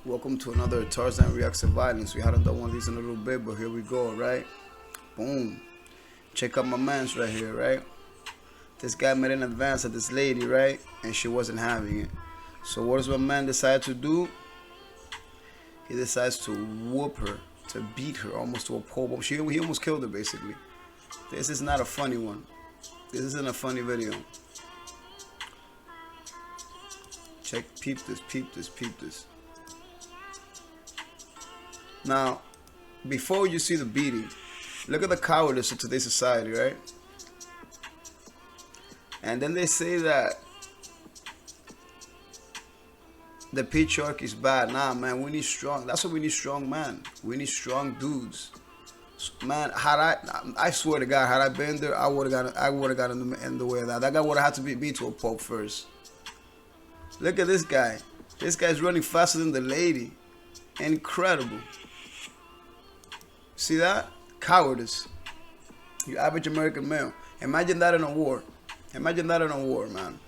Welcome to another Tarzan Reacts to Violence. We hadn't done one of these in a little bit, but here we go, right? Boom. Check out my mans right here, right? This guy made an advance at this lady, right? And she wasn't having it. So what does my man decide to do? He decides to whoop her, to beat her almost to a pole bomb. He almost killed her, basically. This is not a funny one. This isn't a funny video. Check, peep this, peep this, peep this. Now, before you see the beating, look at the cowardice of today's society, right? And then they say that the patriarchy is bad. Nah, man, we need strong. That's what we need, strong man. We need strong dudes. Man, I swear to God, had I been there, I would have got in the way of that. That guy would have had to be beat to a pulp first. Look at this guy. This guy's running faster than the lady. Incredible. See that? Cowardice. You average American male. Imagine that in a war. Imagine that in a war, man.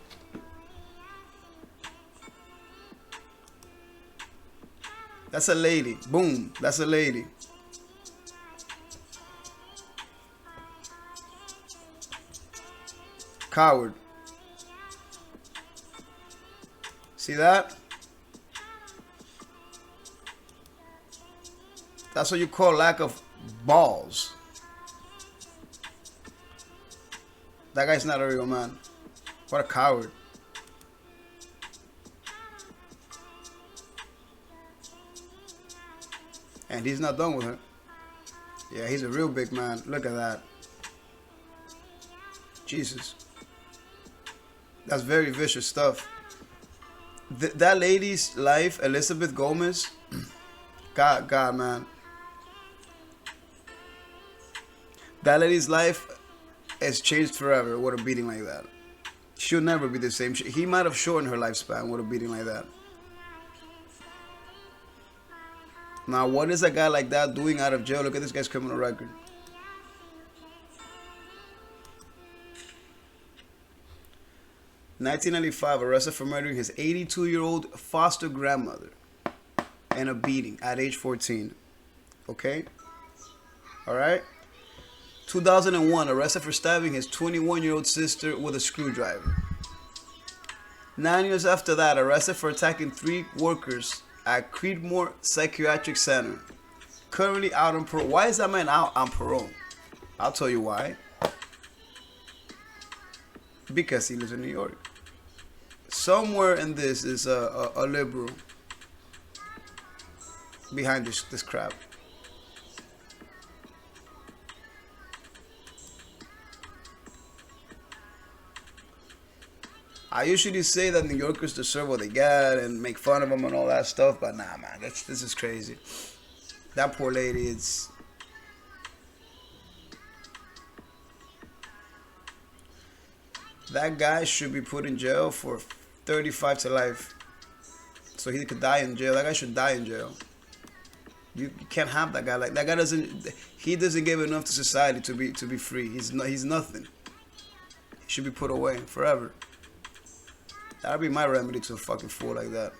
That's a lady. Boom. That's a lady. Coward. See that? That's what you call lack of balls. That guy's not a real man. What a coward. And he's not done with her. Yeah, he's a real big man. Look at that. Jesus. That's very vicious stuff. That lady's life, Elizabeth Gomez, God, man. That lady's life has changed forever with a beating like that. She'll never be the same. He might have shortened her lifespan with a beating like that. Now, what is a guy like that doing out of jail? Look at this guy's criminal record. (1995) arrested for murdering his 82-year-old foster grandmother and a beating at age 14. Okay? Alright? 2001, arrested for stabbing his 21-year-old sister with a screwdriver. 9 years after that, arrested for attacking 3 workers at Creedmoor Psychiatric Center. Currently out on parole. Why is that man out on parole? I'll tell you why. Because he lives in New York. Somewhere in this is a liberal behind this crap. I usually say that New Yorkers deserve what they get and make fun of them and all that stuff, but nah, man, this is crazy. That poor lady, it's... That guy should be put in jail for 35 to life. So he could die in jail. That guy should die in jail. You can't have that guy. Like that guy he doesn't give enough to society to be free. He's nothing. He should be put away forever. That'd be my remedy to a fucking fool like that.